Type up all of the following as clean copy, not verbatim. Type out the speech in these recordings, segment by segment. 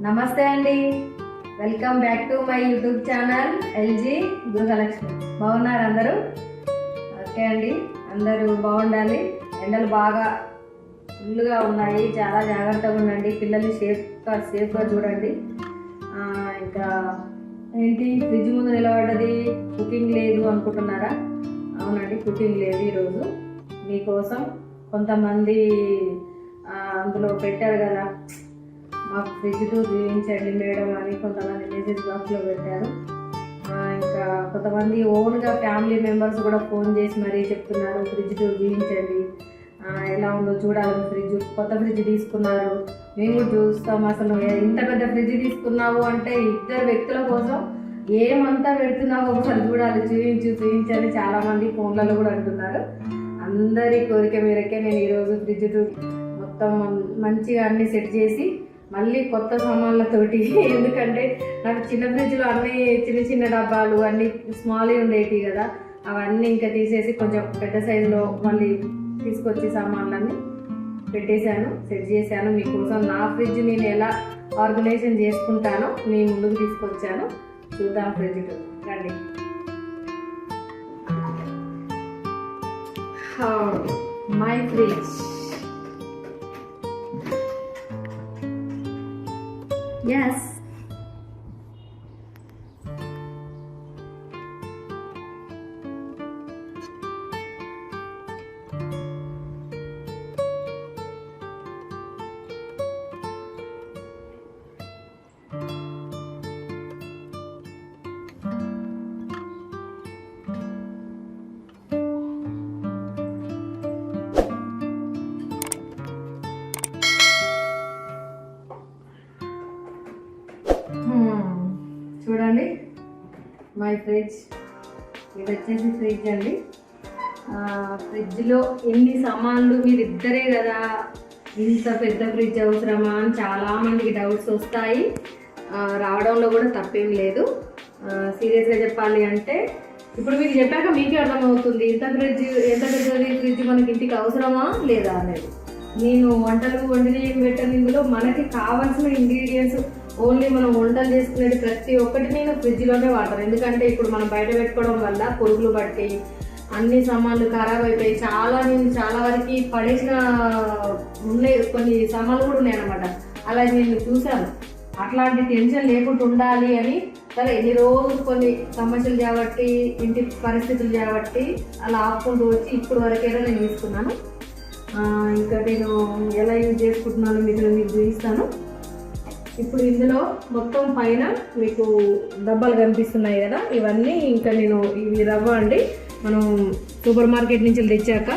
నమస్తే అండి, welcome back to my YouTube channel LG Gruhalakshmi. బాగున్నారు అందరూ? ఓకే అండి, అందరూ బాగుండాలి. ఎండలు బాగా ఫుల్గా ఉన్నాయి, చాలా జాగ్రత్తగా ఉండండి. పిల్లల్ని సేఫ్గా చూడండి. ఇంకా ఏంటి, ఫ్రిడ్జ్ ముందు నిలబడ్డది, కుకింగ్ లేదు అనుకుంటున్నారా? అవునండి, కుకింగ్ లేదు ఈరోజు. మీకోసం కొంతమంది అందులో పెట్టారు కదా, మాకు ఫ్రిడ్జ్తో చూపించండి మేడం అని కొంతమంది మెసేజ్ బాక్స్లో పెట్టారు. ఇంకా కొంతమంది ఓన్గా ఫ్యామిలీ మెంబర్స్ కూడా ఫోన్ చేసి మరీ చెప్తున్నారు, ఫ్రిడ్జ్తో చూపించండి, ఎలా ఉందో చూడాలి. ఫ్రిడ్జ్ కొత్త ఫ్రిడ్జ్ తీసుకున్నారు, మేము కూడా చూస్తాం. అసలు ఇంత పెద్ద ఫ్రిడ్జ్ తీసుకున్నావు అంటే ఇద్దరు వ్యక్తుల కోసం ఏమంతా పెడుతున్నావు ఒకసారి చూడాలి, చూపించని చాలామంది ఫోన్లలో కూడా అంటున్నారు. అందరి కోరిక మేరకే నేను ఈరోజు ఫ్రిడ్జ్ మొత్తం మంచిగా అన్నీ సెట్ చేసి మళ్ళీ కొత్త సామాన్లతోటి, ఎందుకంటే నాకు చిన్న ఫ్రిడ్జ్లో అన్నీ చిన్న చిన్న డబ్బాలు అన్నీ స్మాల్ ఉండేవి కదా, అవన్నీ ఇంకా తీసేసి కొంచెం పెద్ద సైజులో మళ్ళీ తీసుకొచ్చి సామాన్లన్నీ పెట్టేశాను, సెట్ చేశాను. మీకోసం నా ఫ్రిడ్జ్ నేను ఎలా ఆర్గనైజేషన్ చేసుకుంటానో మీ ముందుకు తీసుకొచ్చాను. చూద్దాం ఫ్రిడ్జ్ రండి. My fridge, yes. చూడండి మై ఫ్రిడ్జ్. ఇది వచ్చేసి ఫ్రిడ్జ్ అండి. ఫ్రిడ్జ్లో ఎన్ని సామాన్లు, మీరు ఇద్దరే కదా, ఇంత పెద్ద ఫ్రిడ్జ్ అవసరమా అని చాలామందికి డౌట్స్ వస్తాయి. రావడంలో కూడా తప్పేం లేదు. సీరియస్గా చెప్పాలి అంటే ఇప్పుడు మీకు చెప్పాక మీకే అర్థమవుతుంది ఎంత పెద్దది ఫ్రిడ్జ్ మనకి ఇంటికి అవసరమా లేదా అనేది. నేను వంటలు వండిన ఏం పెట్టాను, ఇందులో మనకి కావాల్సిన ఇంగ్రీడియంట్స్ ఓన్లీ మనం వంటలు చేసుకునేది ప్రతి ఒక్కటి నేను ఫ్రిడ్జ్లోనే వాడతాను. ఎందుకంటే ఇప్పుడు మనం బయట పెట్టుకోవడం వల్ల పురుగులు పట్టి అన్ని సామాన్లు ఖరాబ్ అయిపోయి నేను చాలా వరకు పడేసిన ఉన్నాయి, కొన్ని సామాన్లు కూడా ఉన్నాయి అన్నమాట. అలా నేను చూశాను. అట్లాంటి టెన్షన్ లేకుండా ఉండాలి అని సరే ఎన్ని రోజులు కొన్ని సమస్యలు కాబట్టి ఇంటి పరిస్థితులు కాబట్టి అలా ఆపుకుంటూ వచ్చి ఇప్పుడు వరకైనా నేను తీసుకున్నాను. ఇంకా నేను ఎలా యూజ్ చేసుకుంటున్నాను మీకు చూపిస్తాను. ఇప్పుడు ఇందులో మొత్తం పైన మీకు డబ్బాలు కనిపిస్తున్నాయి కదా, ఇవన్నీ ఇంకా నేను ఇవి రవ్వ అండి. మనం సూపర్ మార్కెట్ నుంచి తెచ్చాక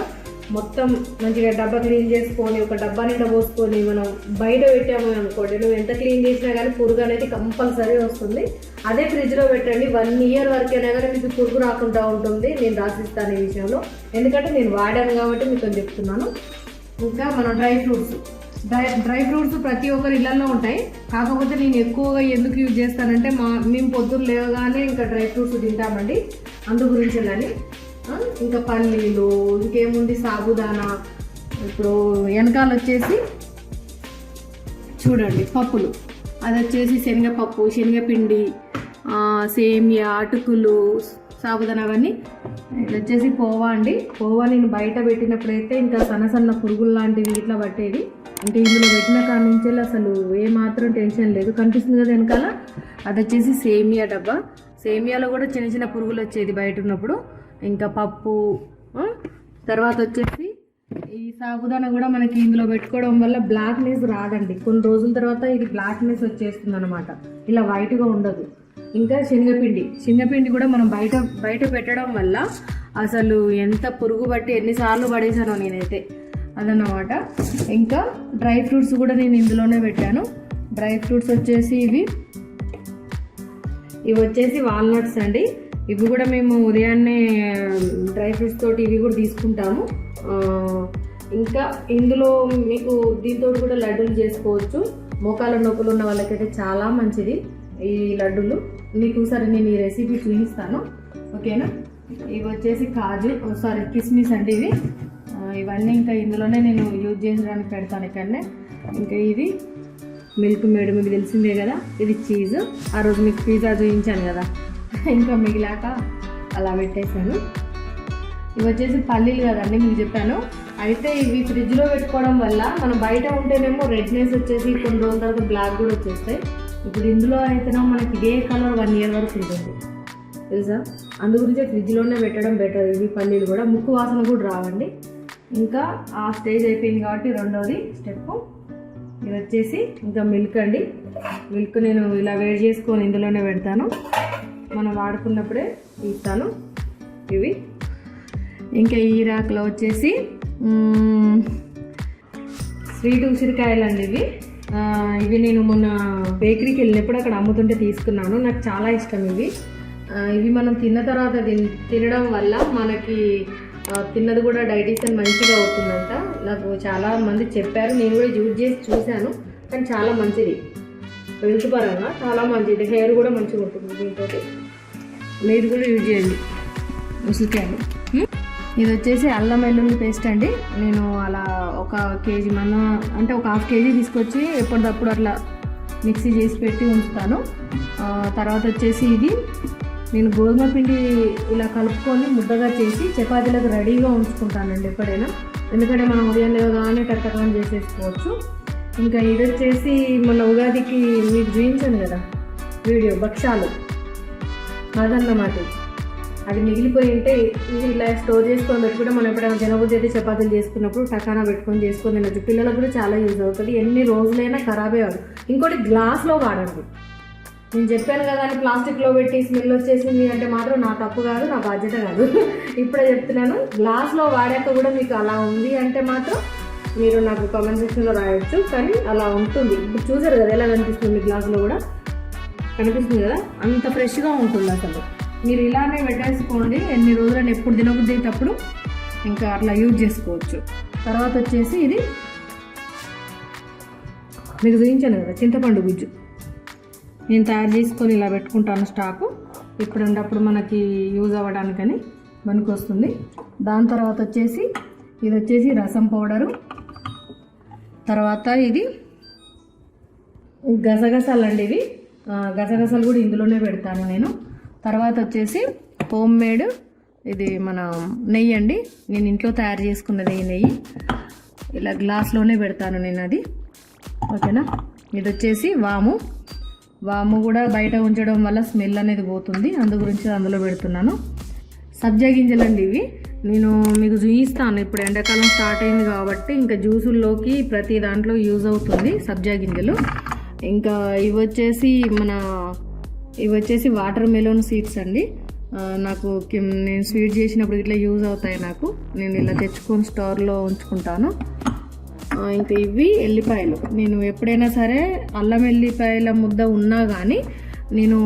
మొత్తం మంచిగా డబ్బా క్లీన్ చేసుకొని ఒక డబ్బా నిండా పోసుకొని మనం బయట పెట్టాము అనుకోండి, నువ్వు ఎంత క్లీన్ చేసినా కానీ పురుగు అనేది కంపల్సరీ వస్తుంది. అదే ఫ్రిడ్జ్లో పెట్టండి, 1 year వరకైనా కానీ మీకు పురుగు రాకుండా ఉంటుంది. నేను రాసిస్తాను ఈ విషయంలో, ఎందుకంటే నేను వాడాను కాబట్టి మీకు చెప్తున్నాను. ఇంకా మనం డ్రై ఫ్రూట్స్ ప్రతి ఒక్కరి ఇళ్లలో ఉంటాయి. కాకపోతే నేను ఎక్కువగా ఎందుకు యూజ్ చేస్తానంటే మేము పొద్దున్న లేవగానే ఇంకా డ్రై ఫ్రూట్స్ తింటామండి, అందు గురించి వెళ్ళాలి. ఇంకా పల్లీలు, ఇంకేముంది సాబుదానా. ఇప్పుడు వెనకాల వచ్చేసి చూడండి పప్పులు, అది వచ్చేసి శనగపప్పు, శనగపిండి, సేమియా, అటుకులు, సాబుదానా అవన్నీ. ఇది వచ్చేసి పోవా అండి. పోవా నేను బయట పెట్టినప్పుడైతే ఇంకా సన్న పురుగులు లాంటివి ఇట్లా పట్టేది. అంటే ఇందులో పెట్టిన కాడ నుంచి అసలు ఏమాత్రం టెన్షన్ లేదు. కనిపిస్తుంది కదా వెనకాల, అది వచ్చేసి సేమియా డబ్బా. సేమియాలో కూడా చిన్న పురుగులు వచ్చేది బయట ఉన్నప్పుడు. ఇంకా పప్పు, తర్వాత వచ్చేసి ఈ సాబుదానా కూడా మనకి ఇందులో పెట్టుకోవడం వల్ల బ్లాక్నెస్ రాదండి. కొన్ని రోజుల తర్వాత ఇది బ్లాక్నెస్ వచ్చేస్తుంది అనమాట, ఇలా వైట్గా ఉండదు. ఇంకా శనగపిండి కూడా మనం బయట పెట్టడం వల్ల అసలు ఎంత పురుగు పట్టి ఎన్నిసార్లు పడేసానో నేనైతే, అదన్నమాట. ఇంకా డ్రై ఫ్రూట్స్ కూడా నేను ఇందులోనే పెట్టాను. డ్రై ఫ్రూట్స్ వచ్చేసి ఇవి వచ్చేసి వాల్నట్స్ అండి. ఇవి కూడా మేము ఉదయాన్నే డ్రై ఫ్రూట్స్ తోటి ఇవి కూడా తీసుకుంటాము. ఇంకా ఇందులో మీకు దీంతో కూడా లడ్డూలు చేసుకోవచ్చు. మోకాల నొప్పులు ఉన్న వాళ్ళకైతే చాలా మంచిది ఈ లడ్డూలు. మీకు సరే నేను ఈ రెసిపీ చూపిస్తాను, ఓకేనా. ఇవి వచ్చేసి కిస్మిస్ అండి. ఇవన్నీ ఇంకా ఇందులోనే నేను యూజ్ చేయడానికి పెడతాను ఇక్కడనే. ఇంకా ఇది మిల్క్ మేడ్ మీకు తెలిసిందే కదా. ఇది చీజ్, ఆ రోజు మీకు పిజ్జా చూపించాను కదా, ఇంకా మిగిలాక అలా పెట్టేశాను. ఇవి వచ్చేసి పల్లీలు కదండి మీకు చెప్పాను. అయితే ఇవి ఫ్రిడ్జ్లో పెట్టుకోవడం వల్ల మనం బయట ఉంటేనేమో రెడ్నెస్ వచ్చేసి కొన్ని రోజుల తర్వాత బ్లాక్ కూడా వచ్చేస్తాయి. ఇప్పుడు ఇందులో అయితేనేమో మనకి ఇదే కలర్ 1 year వరకు ఉంటుంది తెలుసా. అందుగురించే ఫ్రిడ్జ్లోనే పెట్టడం బెటర్. ఇవి పల్లీలు కూడా ముక్కు వాసన కూడా రావండి. ఇంకా ఆ స్టేజ్ అయిపోయింది కాబట్టి రెండోది స్టెప్ ఇది వచ్చేసి ఇంకా మిల్క్ అండి. మిల్క్ నేను ఇలా వేడి చేసుకొని ఇందులోనే పెడతాను, మనం వాడుకున్నప్పుడే తీస్తాను. ఇవి ఇంకా ఈ రాక్లో వచ్చేసి స్వీట్ ఉసిరికాయలు అండి. ఇవి నేను మొన్న బేకరీకి వెళ్ళినప్పుడు అక్కడ అమ్ముతుంటే తీసుకున్నాను. నాకు చాలా ఇష్టం ఇవి. ఇవి మనం తిన్న తర్వాత తినడం వల్ల మనకి తిన్నది కూడా డైజెషన్ మంచిగా అవుతుందంట. నాకు చాలా మంది చెప్పారు, నేను కూడా యూజ్ చేసి చూశాను. కానీ చాలా మంచిది, హెల్త్ పరంగా చాలా మంచిది. హెయిర్ కూడా మంచిగా ఉంటుంది దీంతో. మీరు కూడా యూజ్ చేయండి ఉసిరికాయలు. ఇది వచ్చేసి అల్లం వెల్లుల్లి పేస్ట్ అండి. నేను అలా 1 kg అంటే ఒక 1/2 kg తీసుకొచ్చి ఎప్పటికప్పుడు అట్లా మిక్సీ చేసి పెట్టి ఉంచుతాను. తర్వాత వచ్చేసి ఇది నేను గోధుమ పిండి ఇలా కలుపుకొని ముద్దగా చేసి చపాతీలకు రెడీగా ఉంచుకుంటానండి ఎప్పుడైనా. ఎందుకంటే మనం ఉదయం లేవగానే టక్కగానే చేసేసుకోవచ్చు. ఇంకా ఇది వచ్చేసి మొన్న ఉగాదికి మీకు చూపించాను కదా వీడియో, భక్షాలు అదన్నమాట. అది మిగిలిపోయి ఉంటే ఇది ఇలా స్టోర్ చేసుకొని పెట్టుకుంటే మనం ఎప్పుడైనా జనబుద్ధి అయితే చపాతీలు చేసుకున్నప్పుడు టకానా పెట్టుకొని చేసుకొని తినచ్చు. పిల్లలకు కూడా చాలా యూజ్ అవుతుంది. ఎన్ని రోజులైనా ఖరాబే అవ్వదు. ఇంకోటి గ్లాస్లో వాడండి. నేను చెప్పాను కదా అని ప్లాస్టిక్లో పెట్టి స్మెల్ వచ్చేసింది అంటే మాత్రం నా తప్పు కాదు, నా బాధ్యత కాదు. ఇప్పుడే చెప్తున్నాను. గ్లాస్లో వాడాక కూడా మీకు అలా ఉంది అంటే మాత్రం మీరు నాకు కామెంట్ సెక్షన్లో రాయొచ్చు. కానీ అలా ఉంటుంది. ఇప్పుడు చూసారు కదా ఎలా కనిపిస్తుంది, గ్లాస్లో కూడా కనిపిస్తుంది కదా, అంత ఫ్రెష్గా ఉంటుంది అసలు. మీరు ఇలానే పెట్టేసుకోండి, ఎన్ని రోజులని ఎప్పుడు తినబుద్ధి అప్పుడు ఇంకా అట్లా యూజ్ చేసుకోవచ్చు. తర్వాత వచ్చేసి ఇది మీకు చూపించాను కదా చింతపండు గుజ్జు, నేను తయారు చేసుకొని ఇలా పెట్టుకుంటాను స్టాకు. ఇప్పుడున్నప్పుడు మనకి యూజ్ అవ్వడానికని మనకు వస్తుంది. దాని తర్వాత వచ్చేసి ఇది వచ్చేసి రసం పౌడరు. తర్వాత ఇది గసగసాలు అండి. ఇవి గసగసాలు కూడా ఇందులోనే పెడతాను నేను. తర్వాత వచ్చేసి హోమ్ మేడ్ ఇది మన నెయ్యి అండి. నేను ఇంట్లో తయారు చేసుకున్నది ఈ నెయ్యి. ఇలా గ్లాస్లోనే పెడతాను నేను అది, ఓకేనా. ఇది వచ్చేసి వాము కూడా బయట ఉంచడం వల్ల స్మెల్ అనేది పోతుంది, అందు గురించి అందులో పెడుతున్నాను. సబ్జా గింజలండి ఇవి. నేను మీకు చూపిస్తాను. ఇప్పుడు ఎండాకాలం స్టార్ట్ అయింది కాబట్టి ఇంకా జ్యూసుల్లోకి ప్రతి దాంట్లో యూజ్ అవుతుంది సబ్జా గింజలు. ఇంకా ఇవి వచ్చేసి వాటర్ మెలోన్ సీడ్స్ అండి. నాకు నేను స్వీట్ చేసినప్పుడు ఇట్లా యూజ్ అవుతాయి నాకు. నేను ఇలా తెచ్చుకొని స్టోర్లో ఉంచుకుంటాను. ఇంకా ఇవి ఎల్లిపాయలు. నేను ఎప్పుడైనా సరే అల్లం ఎల్లిపాయల ముద్ద ఉన్నా కానీ నేను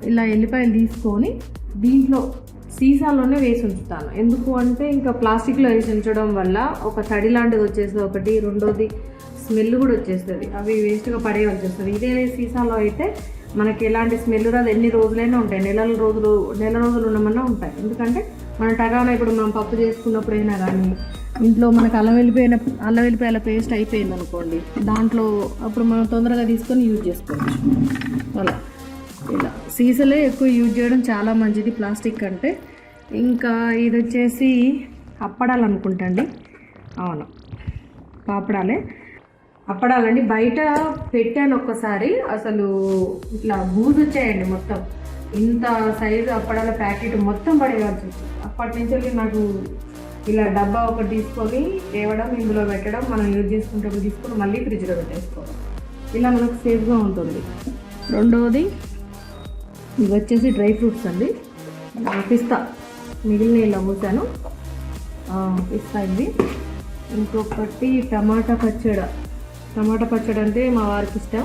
ఇలా ఎల్లిపాయలు తీసుకొని దీంట్లో సీసాలోనే వేసి ఉంచుతాను. ఎందుకు అంటే ఇంకా ప్లాస్టిక్లో వేసి ఉంచడం వల్ల ఒక తడి లాంటిది వచ్చేస్తుంది ఒకటి, రెండోది స్మెల్ కూడా వచ్చేస్తుంది, అవి వేస్ట్గా పడేయాల్సి వస్తుంది. ఇదే సీసాలో అయితే మనకి ఎలాంటి స్మెల్ రాదు, ఎన్ని రోజులైనా ఉంటాయి, నెల రోజులు ఉండమన్నా ఉంటాయి. ఎందుకంటే మన టగాన ఇప్పుడు మనం పప్పు చేసుకున్నప్పుడైనా కానీ ఇంట్లో మనకు అల్లం వెల్లిపాయల పేస్ట్ అయిపోయింది అనుకోండి, దాంట్లో అప్పుడు మనం తొందరగా తీసుకొని యూజ్ చేసుకోవచ్చు. అలా ఇలా సీసాలే ఎక్కువ యూజ్ చేయడం చాలా మంచిది ప్లాస్టిక్ కంటే. ఇంకా ఇది వచ్చేసి అప్పడాలు అనుకుంటండి. అవును, అప్పడాలండి. బయట పెట్టాను ఒక్కసారి, అసలు ఇట్లా బూజు వచ్చాయండి మొత్తం. ఇంత సైజు అప్పడాల ప్యాకెట్ మొత్తం పడేయాల్సి వచ్చింది. అప్పటి నుంచి నాకు ఇలా డబ్బా ఒకటి తీసుకొని తేవడం, ఇందులో పెట్టడం, మనం యూజ్ చేసుకుంటే తీసుకొని మళ్ళీ ఫ్రిడ్జ్లో పెట్టేసుకోవడం, ఇలా మనకు సేఫ్గా ఉంటుంది. రెండవది ఇవి వచ్చేసి డ్రై ఫ్రూట్స్ అండి. పిస్తా మిగిలిన ఇలా మూసాను, పిస్తా ఇది. ఇంకొకటి టమాటా పచ్చడి అంటే మా వారికి ఇష్టం.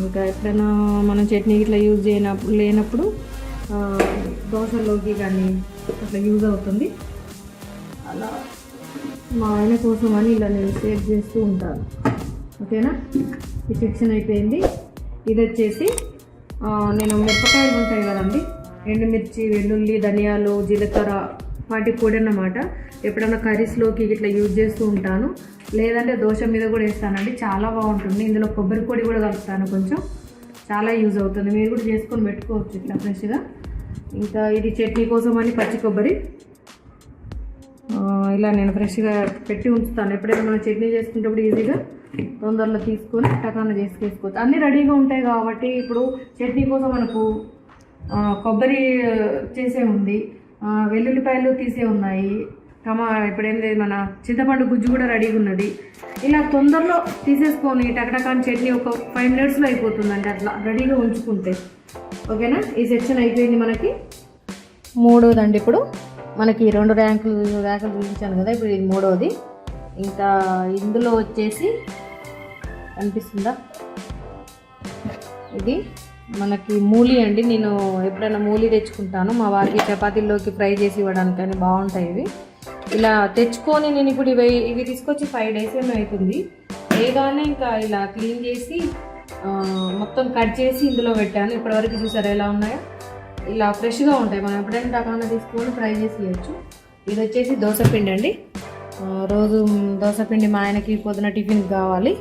ఇంకా ఎప్పుడైనా మనం చట్నీ ఇట్లా యూజ్ లేనప్పుడు దోశలోకి కానీ అట్లా యూజ్ అవుతుంది. అలా మా ఆయన కోసం అని ఇలా నేను సేవ్ చేస్తూ ఉంటాను, ఓకేనా. ఈ సెక్షన్ అయిపోయింది. ఇది వచ్చేసి నేను మిరపకాయలు ఉంటాయి కదండి, ఎండుమిర్చి, వెల్లుల్లి, ధనియాలు, జీలకర్ర వాటి పొడి అన్నమాట. ఎప్పుడైనా కర్రీస్లోకి ఇట్లా యూజ్ చేస్తూ ఉంటాను, లేదంటే దోశ మీద కూడా వేస్తానండి. చాలా బాగుంటుంది. ఇందులో కొబ్బరి పొడి కూడా కలుపుతాను కొంచెం, చాలా యూజ్ అవుతుంది. మీరు కూడా చేసుకొని పెట్టుకోవచ్చు ఇట్లా ఫ్రెష్గా. ఇంకా ఇది చట్నీ కోసం అని పచ్చి కొబ్బరి ఇలా నేను ఫ్రెష్గా పెట్టి ఉంచుతాను. ఎప్పుడైనా మనం చట్నీ చేసుకునేటప్పుడు ఈజీగా తొందరలో తీసుకొని టకాన చేసుకోవచ్చు. అన్నీ రెడీగా ఉంటాయి కాబట్టి ఇప్పుడు చట్నీ కోసం మనకు కొబ్బరి చేసే ఉంది, వెల్లుల్లిపాయలు తీసే ఉన్నాయి, ఇప్పుడు ఏం లేదు, మన చింతపండు గుజ్జు కూడా రెడీగా ఉన్నది. ఇలా తొందరలో తీసేసుకొని టకటకాని చట్నీ ఒక 5 minutesలో అయిపోతుందండి. అట్లా రెడీగా ఉంచుకుంటే. ఓకేనా, ఈ సెక్షన్ అయిపోయింది. మనకి మూడోదండి. ఇప్పుడు మనకి 2 ర్యాకులు చూపించాను కదా, ఇప్పుడు ఇది మూడోది. ఇంకా ఇందులో వచ్చేసి కనిపిస్తుందా, ఇది మనకి మూలి అండి. నేను ఎప్పుడైనా మూలి తెచ్చుకుంటాను మా వారికి చపాతీల్లోకి ఫ్రై చేసి ఇవ్వడానికి, కానీ బాగుంటాయి ఇవి. ఇలా తెచ్చుకొని నేను ఇప్పుడు ఇవి తీసుకొచ్చి 5 days ఏమో అవుతుంది. వేగానే ఇంకా ఇలా క్లీన్ చేసి మొత్తం కట్ చేసి ఇందులో పెట్టాను. ఇప్పటివరకు చూసారా ఎలా ఉన్నాయో, ఇలా ఫ్రెష్గా ఉంటాయి. మనం ఎప్పుడైనా టకాన తీసుకొని ఫ్రై చేసి ఇవ్వచ్చు. ఇది వచ్చేసి దోసపిండి అండి. రోజు దోసపిండి మా ఆయనకి పొద్దున టిఫిన్ కావాలి.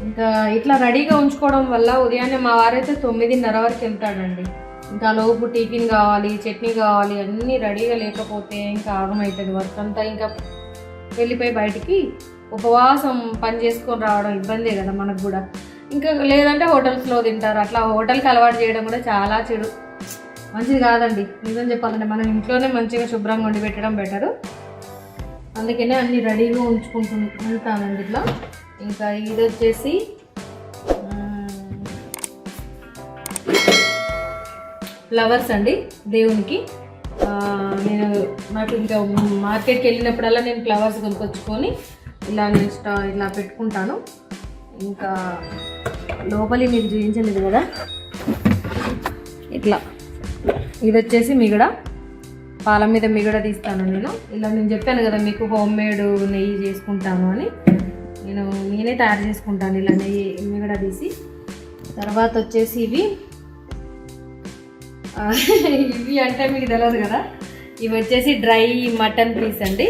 ఇంకా ఇట్లా రెడీగా ఉంచుకోవడం వల్ల ఉదయాన్నే మా వారైతే 9:30 వరకు వెళ్తాడండి. ఇంకా లోపు టిఫిన్ కావాలి, చట్నీ కావాలి, అన్నీ రెడీగా లేకపోతే ఇంకా ఆగమవుతుంది వర్క్ అంతా. ఇంకా వెళ్ళిపోయి బయటికి ఉపవాసం పని చేసుకొని రావడం ఇబ్బందే కదా మనకు కూడా. ఇంకా లేదంటే హోటల్స్లో తింటారు. అట్లా హోటల్కి అలవాటు చేయడం కూడా చాలా చెడు, మంచిది కాదండి. నిజం చెప్పాలంటే మనం ఇంట్లోనే మంచిగా శుభ్రంగా వండి పెట్టడం బెటరు. అందుకనే అన్నీ రెడీగా ఉంటానండి ఇట్లా. ఇంకా ఇది వచ్చేసి ఫ్లవర్స్ అండి దేవునికి. నాకు ఇంకా మార్కెట్కి వెళ్ళినప్పుడల్లా నేను ఫ్లవర్స్ కొనుక్కొచ్చుకొని ఇలా నేను ఇలా పెట్టుకుంటాను. ఇంకా లోపలి మీకు చూపించలేదు కదా, ఇట్లా ఇది వచ్చేసి మిగడ, పాల మీద మిగడ తీస్తాను నేను. ఇలా నేను చెప్పాను కదా మీకు హోమ్ మేడ్ నెయ్యి చేసుకుంటాను అని, నేనే తయారు చేసుకుంటాను ఇలా నెయ్యి మిగడ తీసి. తర్వాత వచ్చేసి ఇవి అంటే మీకు తెలియదు కదా, ఇవి వచ్చేసి డ్రై మటన్ పీస్ అండి.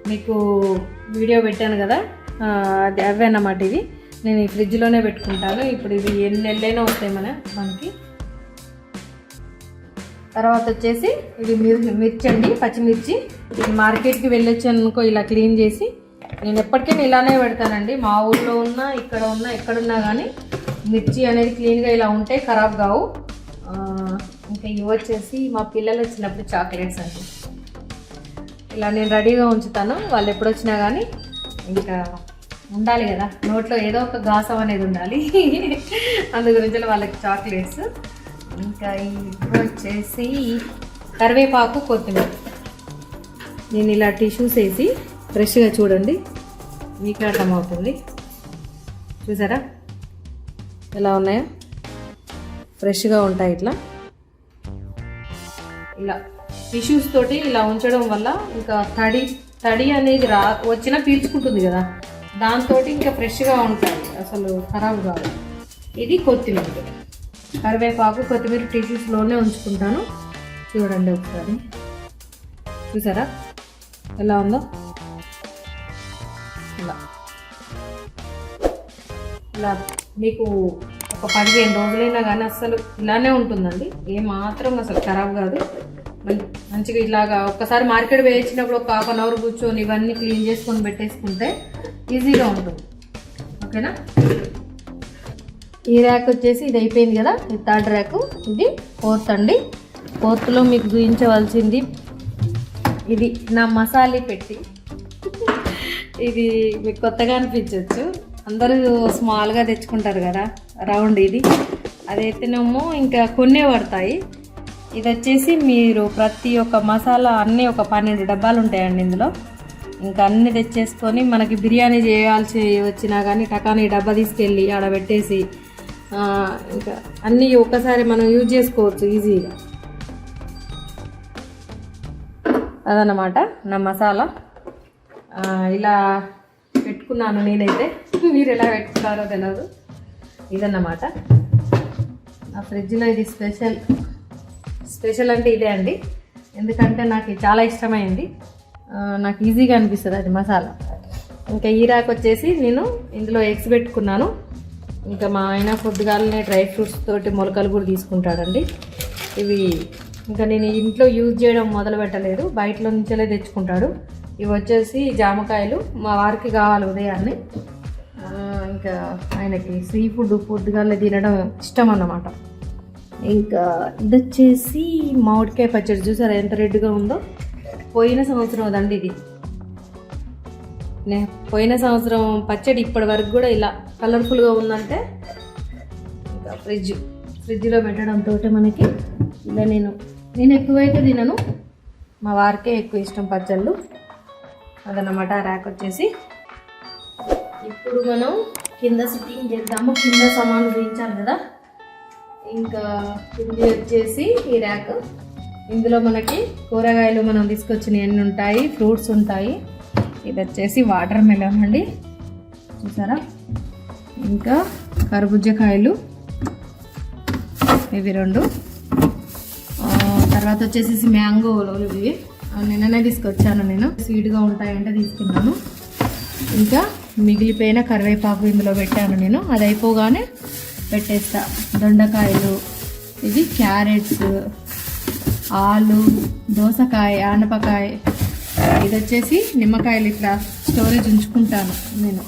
మీకు వీడియో పెట్టాను కదా, అది అవే అన్నమాట. ఇవి నేను ఈ ఫ్రిడ్జ్లోనే పెట్టుకుంటాను. ఇప్పుడు ఇవి ఎన్ని నెలలైనా వస్తాయి మనకి. తర్వాత వచ్చేసి ఇది మిర్చి అండి, పచ్చిమిర్చి. మార్కెట్కి వెళ్ళొచ్చాను అనుకో, ఇలా క్లీన్ చేసి నేను ఎప్పటికైనా ఇలానే పెడతానండి. మా ఊళ్ళో ఉన్నా ఇక్కడ ఉన్నా ఎక్కడున్నా కానీ మిర్చి అనేది క్లీన్గా ఇలా ఉంటే ఖరాబ్ కావు. ఇంకా ఇవి వచ్చేసి మా పిల్లలు వచ్చినప్పుడు చాక్లెట్స్ అండి. ఇలా నేను రెడీగా ఉంచుతాను, వాళ్ళు ఎప్పుడు వచ్చినా కానీ. ఇంకా ఉండాలి కదా నోట్లో ఏదో ఒక గాసం అనేది ఉండాలి, అందు గురించి వాళ్ళకి చాక్లెట్స్. ఇంకా ఇవి వచ్చేసి కరివేపాకు, కొత్తిమీర. నేను ఇలా టిష్యూస్ వేసి ఫ్రెష్గా చూడండి మీకు అర్థమవుతుంది. చూసారా ఎలా ఉన్నాయో, ఫ్రెష్గా ఉంటాయి. ఇలా టిష్యూస్ తోటి ఇలా ఉంచడం వల్ల ఇంకా తడి అనేది వచ్చినా పీల్చుకుంటుంది కదా, దాంతో ఇంకా ఫ్రెష్గా ఉంటాయి, అసలు ఖరాబ్ కాదు. ఇది కొత్తిమీర, కరివేపాకు, కొత్తిమీర టిష్యూస్లోనే ఉంచుకుంటాను. చూడండి ఒకసారి, చూసారా ఎలా ఉందో. ఇలా మీకు ఒక 15 రోజులైనా కానీ అసలు ఇలానే ఉంటుందండి, ఏమాత్రం అసలు ఖరాబ్ కాదు. మంచిగా ఇలాగా ఒక్కసారి మార్కెట్ వేయించినప్పుడు ఒక 1/2 hour కూర్చొని ఇవన్నీ క్లీన్ చేసుకొని పెట్టేసుకుంటే ఈజీగా ఉంటుంది. ఓకేనా, ఈ ర్యాక్ వచ్చేసి ఇది అయిపోయింది కదా, ఇది 3rd ర్యాకు. ఇది 4th అండి. 4thలో మీకు చూపించవలసింది ఇది నా మసాలా పెట్టి. ఇది మీకు కొత్తగా అనిపించవచ్చు, అందరూ స్మాల్గా తెచ్చుకుంటారు కదా రౌండ్. ఇది అదైతేనేమో ఇంకా కొన్నే పడతాయి. ఇది వచ్చేసి మీరు ప్రతి ఒక్క మసాలా అన్నీ ఒక 12 డబ్బాలు ఉంటాయండి ఇందులో. ఇంకా అన్నీ తెచ్చేసుకొని మనకి బిర్యానీ చేయాల్సి వచ్చినా కానీ టకాని డబ్బా తీసుకెళ్ళి ఆడ పెట్టేసి ఇంకా అన్నీ ఒక్కసారి మనం యూజ్ చేసుకోవచ్చు ఈజీగా. అదన్నమాట నా మసాలా. ఇలా పెట్టుకున్నాను నేనైతే, మీరు ఎలా పెట్టుకున్నారో తెలియదు. ఇదన్నమాట నా ఫ్రిడ్జ్లో. ఇది స్పెషల్ అంటే ఇదే అండి. ఎందుకంటే నాకు ఇది చాలా ఇష్టమైంది. నాకు ఈజీగా అనిపిస్తుంది అది మసాలా. ఇంకా ఈ ర్యాక్ వచ్చేసి నేను ఇందులో ఎగ్స్ పెట్టుకున్నాను. ఇంకా మా ఆయన పొద్దుగాలనే డ్రై ఫ్రూట్స్ తోటి మొలకలు కూడా తీసుకుంటాడండి. ఇవి ఇంకా నేను ఇంట్లో యూజ్ చేయడం మొదలు పెట్టలేదు, బయటలో నుంచే తెచ్చుకుంటాడు. ఇవి వచ్చేసి జామకాయలు, మా వారికి కావాలి ఉదయాన్నే. ఇంకా ఆయనకి సీ ఫుడ్ పొద్దుగాలే తినడం ఇష్టం అన్నమాట. ఇంకా ఇది వచ్చేసి మామిడికాయ పచ్చడి, చూసారా ఎంత రెడ్గా ఉందో. పోయిన సంవత్సరం అదండి ఇది. పోయిన సంవత్సరం పచ్చడి ఇప్పటి వరకు కూడా ఇలా కలర్ఫుల్గా ఉందంటే ఇంకా ఫ్రిడ్జ్లో పెట్టడంతో మనకి ఇలా నేను ఎక్కువైతే తినను, మా వారికే ఎక్కువ ఇష్టం పచ్చళ్ళు. అదన్నమాట ర్యాక్ వచ్చేసి. ఇప్పుడు మనం కింద సిట్టింగ్ చేద్దాము. కింద సామాన్లు వేయించాలి కదా. ఇంకా కింది వచ్చేసి ఈ ర్యాక్. ఇందులో మనకి కూరగాయలు మనం తీసుకొచ్చినవి అన్నీ ఉంటాయి, ఫ్రూట్స్ ఉంటాయి. ఇది వచ్చేసి వాటర్ మెలన్ అండి, చూసారా. ఇంకా కర్బూజకాయలు ఇవి 2. తర్వాత వచ్చేసి మ్యాంగోలు ఇవి నిన్ననే తీసుకొచ్చాను నేను, స్వీట్గా ఉంటాయంటే తీసుకున్నాను. ఇంకా మిగిలిపోయిన కరివేపాకు ఇందులో పెట్టాను నేను, అది అయిపోగానే పెట్టేస్తా. దొండకాయలు, ఇది క్యారెట్స్, ఆలు, దోసకాయ, ఆనపకాయ. ఇది వచ్చేసి నిమ్మకాయలు ఇట్లా స్టోరేజ్ ఉంచుకుంటాను నేను,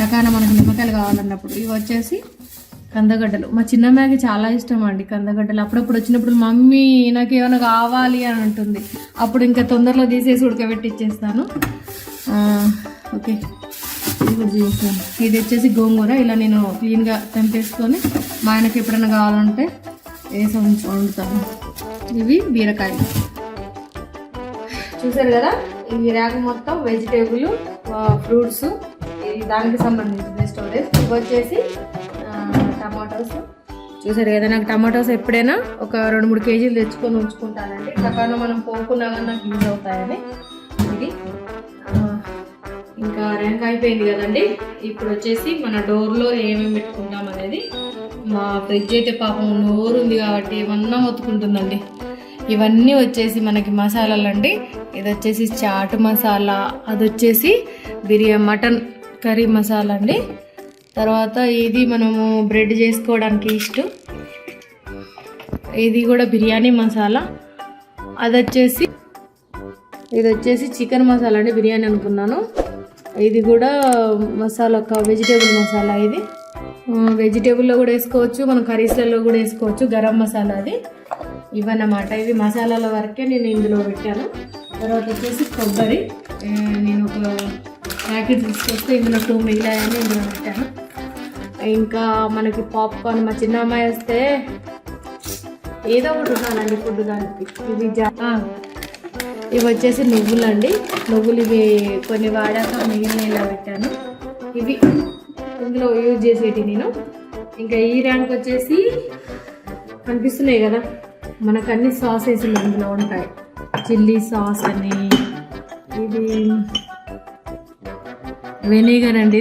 రకాన మనకు నిమ్మకాయలు కావాలన్నప్పుడు. ఇవి వచ్చేసి కందగడ్డలు, మా చిన్నమ్మాయికి చాలా ఇష్టం అండి కందగడ్డలు. అప్పుడప్పుడు వచ్చినప్పుడు మమ్మీ నాకు ఏమైనా కావాలి అని అంటుంది, అప్పుడు ఇంకా తొందరలో తీసేసి ఉడకబెట్టి ఇచ్చేస్తాను. ఓకే, ఇది కూడా చూస్తాను. ఇది వచ్చేసి గోంగూర, ఇలా నేను క్లీన్గా తెంపేసుకొని మా ఆయనకి ఎప్పుడైనా కావాలంటే వేసి వండుతాను. ఇవి బీరకాయలు, చూసారు కదా. ఇవి ర్యాక్ మొత్తం వెజిటేబుల్, ఫ్రూట్స్, దానికి సంబంధించిన స్టోరేజ్. ఇవి వచ్చేసి టమాటోస్, చూసారు కదా. నాకు టమాటోస్ ఎప్పుడైనా ఒక 2-3 కేజీలు తెచ్చుకొని ఉంచుకుంటానండి, ప్రకారం మనం పోకున్నా కానీ నాకు యూజ్ అవుతాయని. ఇది ఇంకా ర్యాంక్ అయిపోయింది కదండి. ఇప్పుడు వచ్చేసి మన డోర్లో ఏమేమి పెట్టుకుంటాం అనేది. మా ఫ్రిడ్జ్ అయితే పాపం నోరు ఉంది కాబట్టి ఏమన్నా మొత్తుకుంటుందండి. ఇవన్నీ వచ్చేసి మనకి మసాలాలు అండి. ఇది వచ్చేసి చాట్ మసాలా, అది వచ్చేసి మటన్ కర్రీ మసాలా అండి. తర్వాత ఇది మనము బ్రెడ్ చేసుకోవడానికి ఇష్టం, ఇది కూడా బిర్యానీ మసాలా. ఇది వచ్చేసి చికెన్ మసాలా అండి, బిర్యానీ అనుకున్నాను. ఇది కూడా మసాలా, వెజిటేబుల్ మసాలా. ఇది వెజిటేబుల్లో కూడా వేసుకోవచ్చు, మనం కర్రీస్లలో కూడా వేసుకోవచ్చు. గరం మసాలా అది. ఇవన్నమాట, ఇవి మసాలాల వరకే నేను ఇందులో పెట్టాను. తర్వాత వచ్చేసి కొబ్బరి, నేను ఒక ప్యాకెట్ తీసుకొస్తే ఇందులో 2 మిగిలాయని ఇందులో పెట్టాను. ఇంకా మనకి పాప్కార్న్, మా చిన్న అమ్మాయి వస్తే ఏదో ఒకటి ఉన్నానండి ఫుడ్ దానికి. ఇవి వచ్చేసి నువ్వులు అండి, నువ్వులు ఇవి కొన్ని వాడాక మిగిలిన ఇలా పెట్టాను. ఇవి ఇందులో యూజ్ చేసేటి నేను. ఇంకా ఈ ర్యాంక్ వచ్చేసి కనిపిస్తున్నాయి కదా, మనకు అన్ని సాసెస్లు ఇందులో ఉంటాయి. చిల్లీ సాస్ అని, ఇది వెనిగర్ అండి,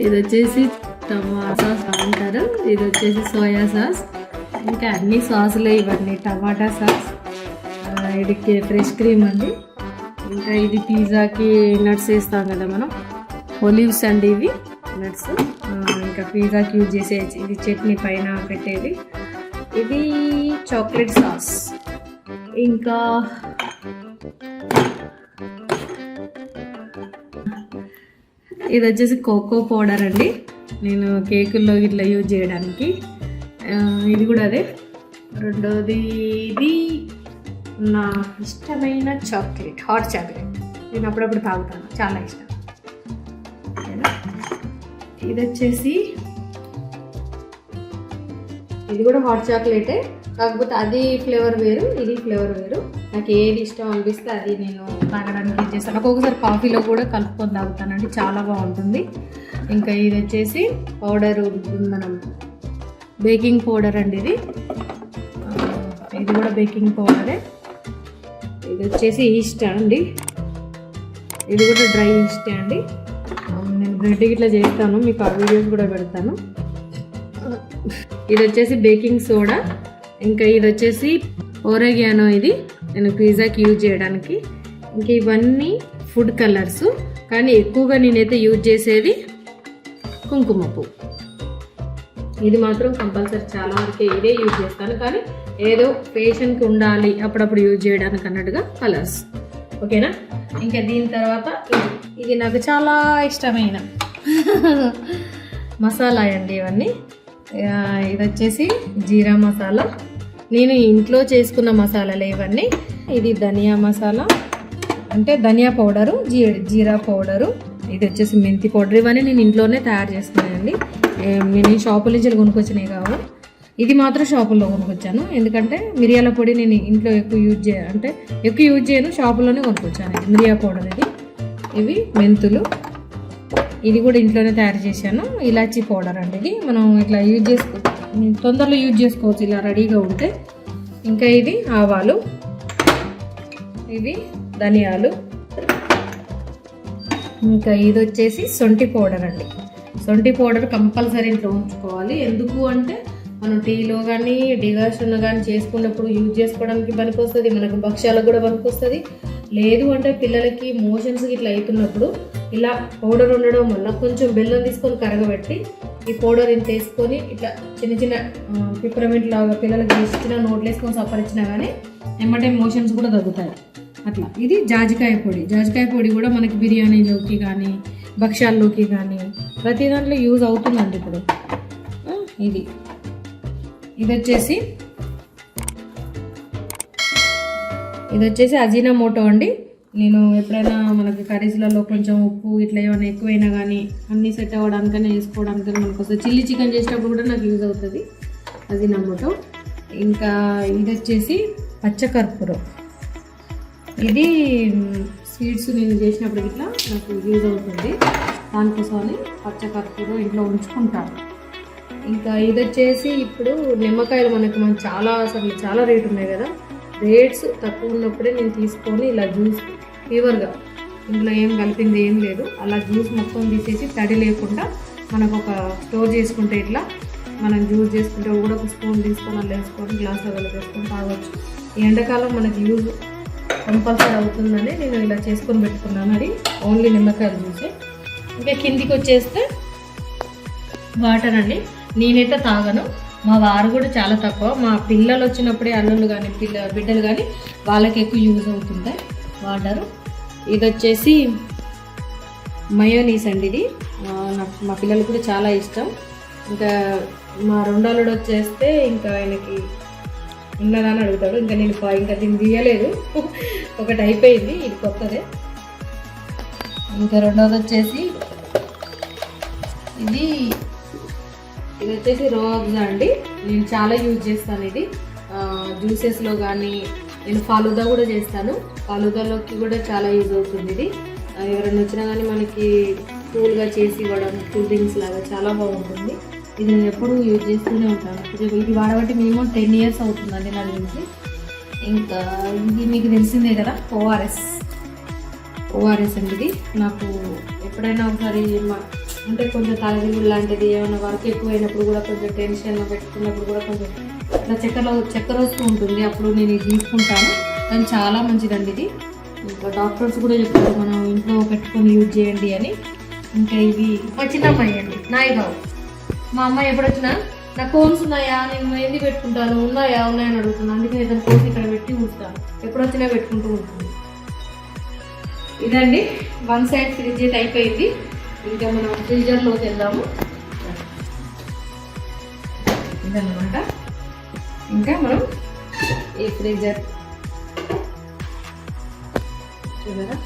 ఇది వచ్చేసి టమాటా సాస్ అంటారు, ఇది వచ్చేసి సోయా సాస్. ఇంకా అన్ని సాసులే ఇవన్నీ. టమాటా సాస్, ఇది ఫ్రెష్ క్రీమ్ అండి. ఇంకా ఇది పిజ్జాకి నట్స్ వేస్తాం కదా మనం, ఒలివ్స్ అండి ఇవి నట్స్. ఇంకా పిజ్జాకి యూజ్ చేసేది, ఇది చట్నీ పైన పెట్టేది. ఇది చాక్లెట్ సాస్. ఇంకా ఇది వచ్చేసి కోకో పౌడర్ అండి, నేను కేకుల్లో ఇట్లా యూజ్ చేయడానికి. ఇది కూడా అదే. రెండోది ఇది నా ఇష్టమైన చాక్లెట్, హాట్ చాక్లెట్. నేను అప్పుడప్పుడు తాగుతాను, చాలా ఇష్టం. ఇది వచ్చేసి ఇది కూడా హాట్ చాక్లెటే, కాకపోతే అది ఫ్లేవర్ వేరు, ఇది ఫ్లేవర్ వేరు. నాకు ఏది ఇష్టం అనిపిస్తే అది నేను తాగడానికి యూజ్ చేస్తాను. ఒక్కొక్కసారి కాఫీలో కూడా కలుపుకొని తాగుతానండి, చాలా బాగుంటుంది. ఇంకా ఇది వచ్చేసి పౌడరు, మనం బేకింగ్ పౌడర్ అండి ఇది కూడా బేకింగ్ పౌడరే. ఇది వచ్చేసి ఈస్ట్ అండి, ఇది కూడా డ్రై ఈస్టే అండి. నేను బ్రెడ్ ఇట్లా చేస్తాను, మీకు ఆ వీడియోస్ కూడా పెడతాను. ఇది వచ్చేసి బేకింగ్ సోడా. ఇంకా ఇది వచ్చేసి ఓరెగానో, ఇది నేను పిజ్జాకి యూజ్ చేయడానికి. ఇంకా ఇవన్నీ ఫుడ్ కలర్స్, కానీ ఎక్కువగా నేనైతే యూజ్ చేసేది కుంకుమ పువ్వు. ఇది మాత్రం కంపల్సరీ చాలా వరకు ఇదే యూజ్ చేస్తాను, కానీ ఏదో ఫేషన్కి ఉండాలి అప్పుడప్పుడు యూజ్ చేయడానికి అన్నట్టుగా కలర్స్. ఓకేనా. ఇంకా దీని తర్వాత ఇది నాకు చాలా ఇష్టమైన మసాలా అండి. ఇవన్నీ ఇది వచ్చేసి జీరా మసాలా. నేను ఇంట్లో చేసుకున్న మసాలాలు ఇవన్నీ. ఇది ధనియా మసాలా అంటే ధనియా పౌడరు, జీరా పౌడరు. ఇది వచ్చేసి మెంతి పౌడర్. ఇవన్నీ నేను ఇంట్లోనే తయారు చేసుకున్నానండి. నేను షాపుల నుంచి కొనుక్కొచ్చినాయి కావు. ఇది మాత్రం షాపుల్లో కొనుక్కొచ్చాను, ఎందుకంటే మిరియాల పొడి నేను ఇంట్లో ఎక్కువ యూజ్ చేయను, షాపుల్లోనే కొనుక్కొచ్చాను. మిరియా పౌడర్ ఇది. ఇవి మెంతులు, ఇది కూడా ఇంట్లోనే తయారు చేశాను. ఇలాచీ పౌడర్ అండి. ఇది మనం ఇట్లా తొందరలో యూజ్ చేసుకోవచ్చు ఇలా రెడీగా ఉంటే. ఇంకా ఇది ఆవాలు, ఇవి ధనియాలు. ఇంకా ఇది వచ్చేసి సొంటి పౌడర్ అండి. సొంటి పౌడర్ కంపల్సరీ ఇంట్లో ఉంచుకోవాలి. ఎందుకు అంటే మనం టీలో కానీ డికాషన్లో కానీ చేసుకున్నప్పుడు యూజ్ చేసుకోవడానికి పనికొస్తుంది, మనకు భక్ష్యాలకు కూడా పనికొస్తుంది. లేదు అంటే పిల్లలకి మోషన్స్ ఇట్లా అవుతున్నప్పుడు ఇలా పౌడర్ ఉండడం వల్ల కొంచెం బెల్లం తీసుకొని కరగబెట్టి ఈ పౌడర్ ఇంత వేసుకొని ఇట్లా చిన్న చిన్న పిప్పరమెంట్ లాగా పిల్లలకి ఇచ్చిన నోట్లు వేసుకొని సపరించినా కానీ ఏమంటే మోషన్స్ కూడా తగ్గుతాయి అట్లా. ఇది జాజికాయ పొడి. జాజికాయ పొడి కూడా మనకి బిర్యానీలోకి కానీ భక్ష్యాల్లోకి కానీ ప్రతి దాంట్లో యూజ్ అవుతుందండి ఇప్పుడు. ఇది వచ్చేసి అజీనామోటో అండి. నేను ఎప్పుడైనా మనకి కర్రీస్లలో కొంచెం ఉప్పు ఇట్లా ఏమైనా ఎక్కువైనా కానీ అన్నీ సెట్ అవ్వడానికైనా వేసుకోవడానికైనా మనకు వస్తుంది. చిల్లీ చికెన్ చేసేటప్పుడు కూడా నాకు యూజ్ అవుతుంది అజీనామోటో. ఇంకా ఇది వచ్చేసి పచ్చకర్పూరం. ఇది స్వీట్స్ నేను చేసినప్పుడు ఇట్లా నాకు యూజ్ అవుతుంది, దానికోసమని పచ్చకర్పూరం ఇంట్లో ఉంచుకుంటాను. ఇంకా ఇది వచ్చేసి ఇప్పుడు నిమ్మకాయలు మనకు చాలా రేటు ఉన్నాయి కదా. రేట్స్ తక్కువ ఉన్నప్పుడే నేను తీసుకొని ఇలా జ్యూస్ ప్యూర్గా ఇందులో ఏం కలిపింది ఏం లేదు, అలా జ్యూస్ మొత్తం తీసేసి తడి లేకుండా మనకు ఒక స్టోర్ చేసుకుంటే ఇట్లా మనం జ్యూస్ చేసుకుంటే కూడా ఒక స్పూన్ తీసుకొని అలా వేసుకొని గ్లాస్లో కలిపేసుకొని తాగొచ్చు. ఈ ఎండాకాలం మనకి యూజ్ కంపల్సరీ అవుతుందని నేను ఇలా చేసుకొని పెట్టుకున్నాను. అది ఓన్లీ నిమ్మకాయలు జ్యూసే. ఇంకా కిందికి వచ్చేస్తే వాటర్ అండి. నేనైతే తాగను, మా వారు కూడా చాలా తక్కువ. మా పిల్లలు వచ్చినప్పుడే అల్లుళ్ళు కానీ బిడ్డలు కానీ వాళ్ళకి ఎక్కువ యూజ్ అవుతుంటాయి వాటరు. ఇది వచ్చేసి మయోనీస్ అండి. ఇది మా పిల్లలు కూడా చాలా ఇష్టం. ఇంకా మా రెండోళ్ళుడు వచ్చేస్తే ఇంకా ఆయనకి ఉన్నదా అని అడుగుతాడు. ఇంకా నేను ఇంకా దీన్ని తీయలేదు, ఒకటి అయిపోయింది, ఇది కొత్తదే. ఇంకా రెండోది వచ్చేసి ఇది వచ్చేసి రోబ్జా అండి. నేను చాలా యూజ్ చేస్తాను ఇది జ్యూసెస్లో కానీ. నేను ఫాలూదా కూడా చేస్తాను, ఫాలూదాలోకి కూడా చాలా యూజ్ అవుతుంది ఇది. ఎవరైనా వచ్చినా కానీ మనకి కూల్గా చేసి ఇవ్వడం, కూల్ డ్రింక్స్ లాగా చాలా బాగుంటుంది. ఇది నేను ఎప్పుడు యూజ్ చేస్తూనే ఉంటాను. ఇది వాడబట్టి మినిమం 10 years అవుతుందండి నా గురించి. ఇంకా ఇది మీకు తెలిసిందే కదా, ఓఆర్ఎస్ అండి. ఇది నాకు ఎప్పుడైనా ఒకసారి అంటే కొంచెం తలదిగుడు లాంటిది ఏమైనా వర్క్ ఎక్కువైనప్పుడు కూడా కొంచెం టెన్షన్లో పెట్టుకున్నప్పుడు కూడా కొంచెం ఇట్లా చక్కెర వస్తూ ఉంటుంది, అప్పుడు నేను ఇది తీసుకుంటాను. కానీ చాలా మంచిదండి ఇది. ఇంకా డాక్టర్స్ కూడా చెప్తారు మనం ఇంట్లో పెట్టుకొని యూజ్ చేయండి అని. ఇంకా ఇవి మా చిన్న అమ్మాయి అండి, నాయి కావు. మా అమ్మాయి ఎప్పుడు వచ్చినా నాకు కోన్స్ ఉన్నాయా, నేను మెహందీ పెట్టుకుంటాను, ఉన్నాయని అడుగుతున్నాను. అందుకే ఏదైనా కోన్స్ ఇక్కడ పెట్టి ఉంచుతాను, ఎప్పుడు వచ్చినా పెట్టుకుంటూ ఉంటుంది. ఇదండి వన్ సైడ్ ఫ్రిడ్జ్ అయితే అయిపోయింది. ఇంకా మనం ఫ్రీజర్లోకి వెళ్దాము. ఇదన్నమాట. ఇంకా మనం ఈ ఫ్రీజర్ చూడరా,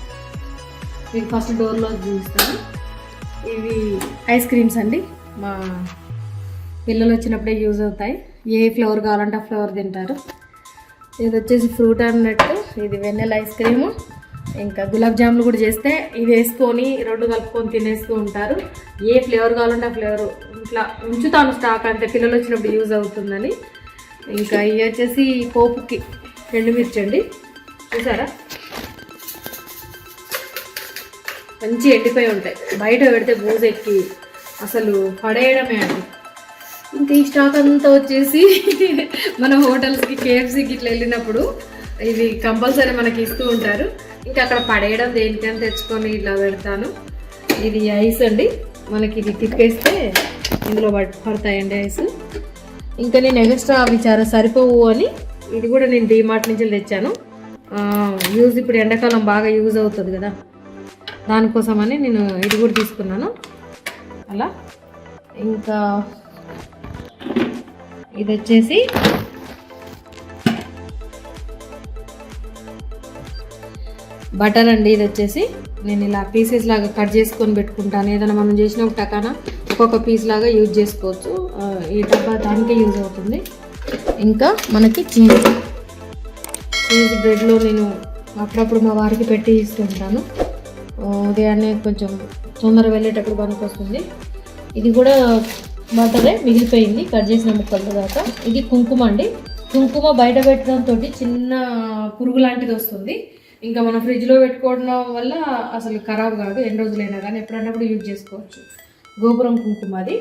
మీకు ఫస్ట్ డోర్లో చూపిస్తాను. ఇవి ఐస్ క్రీమ్స్ అండి, మా పిల్లలు వచ్చినప్పుడే యూజ్ అవుతాయి. ఏ ఫ్లేవర్ కావాలంటే ఆ ఫ్లేవర్ తింటారు. ఇది వచ్చేసి ఫ్రూట్ అన్నట్టు, ఇది వెన్నెల ఐస్ క్రీము. ఇంకా గులాబ్ జాములు కూడా చేస్తే ఇది వేసుకొని 2 కలుపుకొని తినేస్తూ ఉంటారు. ఏ ఫ్లేవర్ కావాలంటే ఆ ఫ్లేవర్ ఇట్లా ఉంచుతాను స్టాక్, అంతే పిల్లలు వచ్చినప్పుడు యూజ్ అవుతుందని. ఇంకా ఇవి వచ్చేసి పోపుకి ఎండుమిర్చి అండి, చూసారా మంచి ఎండిపోయి ఉంటాయి, బయట పెడితే బూజు ఎక్కి అసలు పడేయడమే అండి. ఇంకా ఈ స్టాక్ అంతా వచ్చేసి మన హోటల్స్కి, కేఎఫ్సీకి ఇట్లా వెళ్ళినప్పుడు ఇది కంపల్సరీ మనకి ఇస్తూ ఉంటారు. ఇంకా అక్కడ పడేయడం దేనికని తెచ్చుకొని ఇలా పెడతాను. ఇది ఐస్ అండి, మనకి ఇది తిప్పేస్తే ఇందులో పడతాయండి ఐస్. ఇంకా నేను ఎక్స్ట్రా అవి చాలా సరిపోవు అని ఇది కూడా నేను డీమార్ట్ నుంచి తెచ్చాను. యూజ్ ఇప్పుడు ఎండాకాలం బాగా యూజ్ అవుతుంది కదా, దానికోసమని నేను ఇది కూడా తీసుకున్నాను. అలా ఇంకా ఇది వచ్చేసి బటర్ అండి. ఇది వచ్చేసి నేను ఇలా పీసెస్ లాగా కట్ చేసుకొని పెట్టుకుంటాను. ఏదైనా మనం చేసిన ఒక టకాన ఒక్కొక్క పీస్ లాగా యూజ్ చేసుకోవచ్చు. ఈ డబ్బా దానికే యూజ్ అవుతుంది. ఇంకా మనకి చీజ్ బ్రెడ్లో నేను అప్పుడప్పుడు మా వారికి పెట్టి ఇస్తుంటాను. ఉదయాన్నే కొంచెం తొందరగా వెళ్ళేటప్పుడు పనికొస్తుంది. ఇది కూడా బటరే మిగిలిపోయింది కట్ చేసిన ముక్కలు దాకా. ఇది కుంకుమ అండి. కుంకుమ బయట పెట్టడంతో చిన్న పురుగు లాంటిది వస్తుంది. ఇంకా మనం ఫ్రిడ్జ్లో పెట్టుకోవడం వల్ల అసలు ఖరాబ్ కాదు, ఎన్ని రోజులైనా కానీ ఎప్పుడన్నప్పుడు యూజ్ చేసుకోవచ్చు. గోపురం కుంకుమ అది.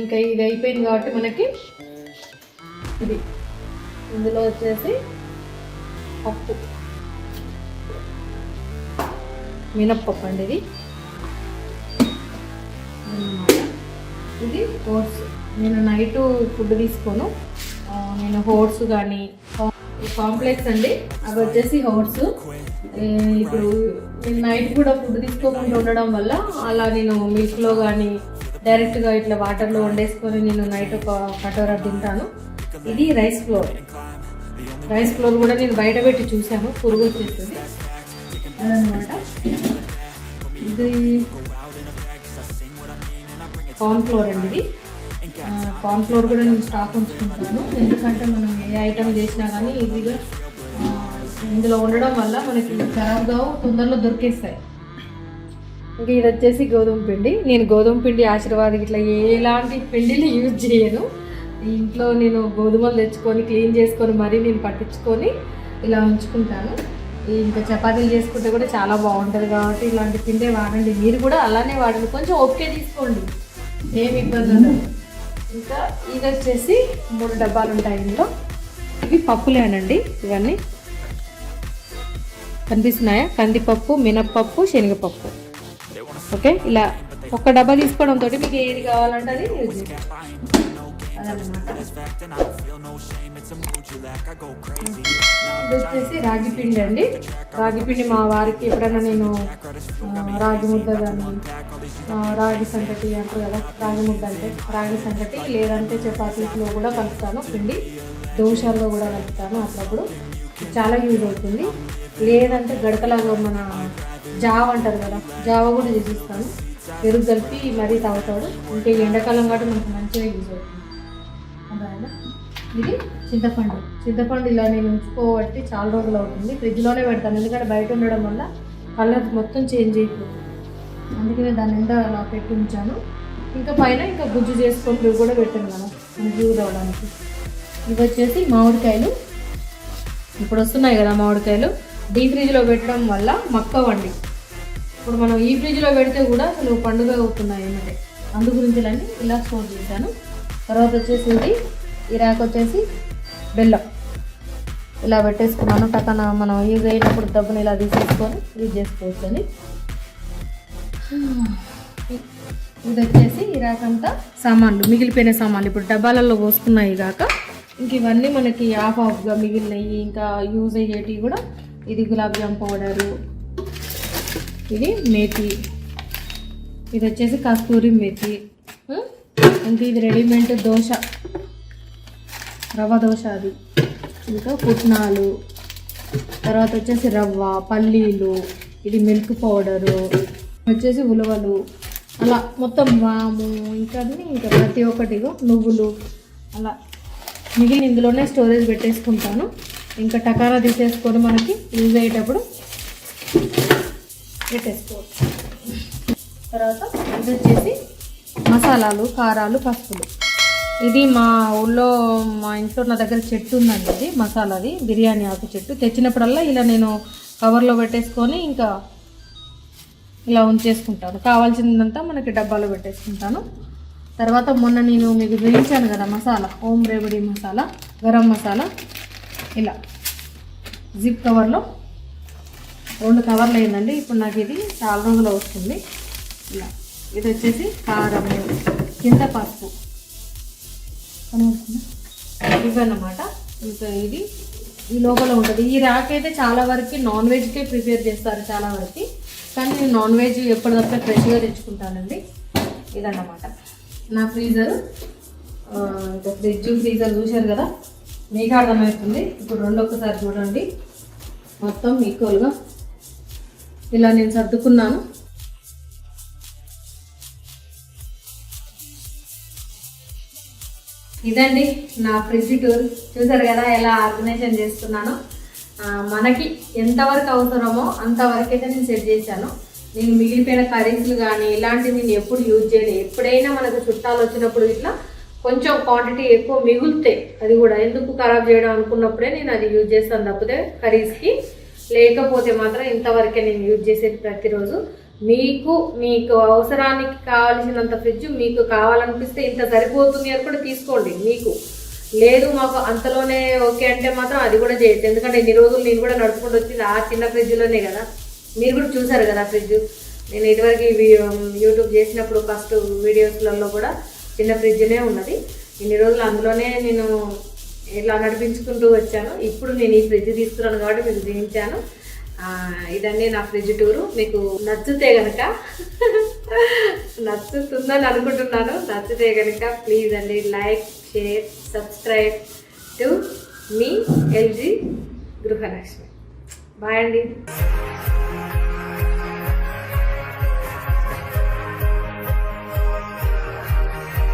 ఇంకా ఇది అయిపోయింది కాబట్టి మనకి ఇది ఇందులో వచ్చేసి పప్పు, మినప్పప్పు అండి. ఇది ఓట్స్. నేను నైట్ ఫుడ్ తీసుకోను, నేను ఓట్స్ కానీ కాంప్లెక్స్ అండి, అవి వచ్చేసి ఓట్స్. ఇప్పుడు నేను నైట్ కూడా ఫుడ్ తీసుకోకుండా ఉండడం వల్ల అలా నేను మిల్క్లో కానీ డైరెక్ట్గా ఇట్లా వాటర్లో వండేసుకొని నేను నైట్ ఒక కటోరా తింటాను. ఇది రైస్ ఫ్లోర్ కూడా నేను బయట పెట్టి చూసాను, పురుగు వచ్చేస్తుంది అదనమాట. ఇది కార్న్ ఫ్లోర్ అండి. ఇది కార్న్ ఫ్లోర్ కూడా నేను స్టాక్ ఉంచుకుంటాను, ఎందుకంటే మనం ఏ ఐటమ్ చేసినా కానీ ఈజీగా ఇందులో ఉండడం వల్ల మనకి ఖరాబ్గా తొందరలో దొరికేస్తాయి. ఇంకా ఇది వచ్చేసి గోధుమ పిండి. నేను గోధుమ పిండి ఆశీర్వాద్ ఇట్లా ఎలాంటి పిండిని యూజ్ చేయను. ఇంట్లో నేను గోధుమలు తెచ్చుకొని క్లీన్ చేసుకొని మరీ నేను పట్టించుకొని ఇలా ఉంచుకుంటాను. ఇంకా చపాతీలు చేసుకుంటే కూడా చాలా బాగుంటుంది కాబట్టి ఇలాంటి పిండే వాడండి. మీరు కూడా అలానే వాడండి, కొంచెం ఓకే తీసుకోండి, ఏమి ఇబ్బంది ఉండదు. ఇంకా ఇది వచ్చేసి 3 డబ్బాలు ఉంటాయి ఇందులో. ఇవి పప్పులేనండి, ఇవన్నీ కనిపిస్తున్నాయా? కందిపప్పు, మినప్పప్పు, శనగపప్పు. ఓకే, ఇలా ఒక డబ్బా తీసుకోవడంతో మీకు ఏది కావాలంటే అది యూజ్ చేయాలి అదనమాట. ఇది వచ్చేసి రాగి పిండి అండి. రాగి పిండి మా వారికి ఎప్పుడైనా నేను రాగి ముద్ద కానీ రాగి సంగటి అంటారు కదా, రాగి ముద్ద అంటే రాగి సంగటి, లేదంటే చపాతీలో కూడా కలుపుతాను పిండి, దోశల్లో కూడా కలుపుతాను అప్పుడప్పుడు, చాలా యూజ్ అవుతుంది. లేదంటే గడకలాగా మన జావ అంటారు కదా, జావ కూడా చేసిస్తాను, పెరుగు కలిపి మరీ తాగుతాడు. ఇంకా ఎండాకాలం కాబట్టి మనకు మంచిగా యూజ్ అవుతుంది. అదైనా ఇది చింతపండు ఇలా నేను ఉంచుకోబట్టి చాలా రోజులు అవుతుంది, ఫ్రిడ్జ్లోనే పెడతాను, ఎందుకంటే బయట ఉండడం వల్ల కలర్ మొత్తం చేంజ్ అయిపోతుంది, అందుకనే దాని నిండా అలా పెట్టి ఉంచాను. ఇంకా పైన ఇంకా గుజ్జు చేసుకొని కూడా పెట్టాను కదా మనకి యూజ్ అవ్వడానికి. ఇవి వచ్చేసి మామిడికాయలు. ఇప్పుడు వస్తున్నాయి కదా మామిడికాయలు, డీ ఫ్రిడ్జ్లో పెట్టడం వల్ల మక్కవండి. ఇప్పుడు మనం ఈ ఫ్రిడ్జ్లో పెడితే కూడా అసలు పండుగ అవుతున్నాయి ఏమంటే, అందు గురించి ఇలా స్టోర్ చేశాను. తర్వాత వచ్చేసి ఇది ఈ ర్యాక్ వచ్చేసి బెల్లం ఇలా పెట్టేసుకున్నాను. పక్కన మనం యూజ్ అయినప్పుడు డబ్బుని ఇలా తీసేసుకొని యూజ్ చేసుకోవచ్చు అని. ఇది వచ్చేసి ఈ ర్యాక్ అంతా సామాన్లు, మిగిలిపోయిన సామాన్లు ఇప్పుడు డబ్బాలలో పోసుకున్నాయి కాక ఇంక ఇవన్నీ మనకి ఆఫ్గా మిగిలినవి, ఇంకా యూజ్ అయ్యేటివి కూడా. ఇది గులాబ్ జామ్ పౌడరు, ఇది మేతి, ఇది వచ్చేసి కస్తూరి మేతి, ఇంకా ఇది రెడీమేడ్ దోశ, రవ్వ దోశ అది, ఇంకా పుట్నాలు, తర్వాత వచ్చేసి రవ్వ, పల్లీలు, ఇది మిల్క్ పౌడరు, వచ్చేసి ఉలవలు, అలా మొత్తం వాము, ఇంకా ఇంకా ప్రతి ఒక్కటి నువ్వులు, అలా మిగిలిన ఇందులోనే స్టోరేజ్ పెట్టేసుకుంటాను. ఇంకా టకారా తీసేసుకొని మనకి యూజ్ అయ్యేటప్పుడు పెట్టేసుకోవచ్చు. తర్వాత ఇది వచ్చేసి మసాలాలు, కారాలు, పసుపులు. ఇది మా ఊళ్ళో మా ఇంట్లో నా దగ్గర చెట్టు ఉందండి, ఇది మసాలాది బిర్యానీ ఆకు చెట్టు. తెచ్చినప్పుడల్లా ఇలా నేను కవర్లో పెట్టేసుకొని ఇంకా ఇలా ఉంచేసుకుంటాను, కావాల్సిందంతా మనకి డబ్బాలో పెట్టేసుకుంటాను. తర్వాత మొన్న నేను మీకు చూపించాను కదా మసాలా, హోమ్ రెమెడీ మసాలా, గరం మసాలా, ఇలా జిప్ కవర్లో 2 కవర్లు అయిందండి. ఇప్పుడు నాకు ఇది చాలా రోజులు వస్తుంది. ఇలా ఇది వచ్చేసి కారం, కింద పసుపు ఇవన్నమాట. ఇంకా ఇది ఈ లోపల ఉంటుంది. ఈ ర్యాక్ అయితే చాలా వరకు నాన్ వెజ్కే ప్రిపేర్ చేస్తారు చాలా వరకు, కానీ నేను నాన్ వెజ్ ఎప్పటికప్పుడు ఫ్రెష్గా తెచ్చుకుంటానండి. ఇదన్నమాట నా ఫ్రీజర్. ఇంకా ఫ్రీజర్ చూశారు కదా, మీకు అర్థమవుతుంది. ఇప్పుడు ఒక్కసారి చూడండి, మొత్తం ఈక్వల్గా ఇలా నేను సర్దుకున్నాను. ఇదండి నా ఫ్రిడ్జ్ టూర్. చూసారు కదా ఎలా ఆర్గనైజేషన్ చేస్తున్నాను. మనకి ఎంతవరకు అవసరమో అంతవరకు అయితే నేను సెట్ చేశాను. నేను మిగిలిపోయిన కర్రీస్లు కానీ ఇలాంటివి నేను ఎప్పుడు యూజ్ చేయను. ఎప్పుడైనా మనకు చుట్టాలు వచ్చినప్పుడు ఇట్లా కొంచెం క్వాంటిటీ ఎక్కువ మిగులుతే అది కూడా ఎందుకు ఖరాబ్ చేయడం అనుకున్నప్పుడే నేను అది యూజ్ చేస్తాను తప్పితే కర్రీస్కి. లేకపోతే మాత్రం ఇంతవరకే నేను యూజ్ చేసేది ప్రతిరోజు. మీకు అవసరానికి కావాల్సినంత ఫ్రిడ్జ్ మీకు కావాలనిపిస్తే ఇంత సరిపోతుంది అని కూడా తీసుకోండి. మీకు లేదు మాకు అంతలోనే ఓకే అంటే మాత్రం అది కూడా చేయొచ్చు. ఎందుకంటే ఇన్ని రోజులు నేను కూడా నడుపుకుంటూ వచ్చింది ఆ చిన్న ఫ్రిడ్జ్లోనే కదా. మీరు కూడా చూసారు కదా ఫ్రిడ్జ్. నేను ఇదివరకు యూట్యూబ్ చేసినప్పుడు ఫస్ట్ వీడియోస్లలో కూడా చిన్న ఫ్రిడ్జ్నే ఉన్నది. ఇన్ని రోజులు అందులోనే నేను ఇలా నడిపించుకుంటూ వచ్చాను. ఇప్పుడు నేను ఈ ఫ్రిడ్జ్ తీసుకున్నాను కాబట్టి మీకు చూపించాను. ఇదన్నీ నా ఫ్రిడ్జ్ టూరు. మీకు నచ్చితే కనుక నచ్చుతుందని అనుకుంటున్నాను. నచ్చితే కనుక ప్లీజ్ అండి లైక్, షేర్, సబ్స్క్రైబ్ టు మీ ఎల్జీ గృహలక్ష్మి. బాయ్ అండి.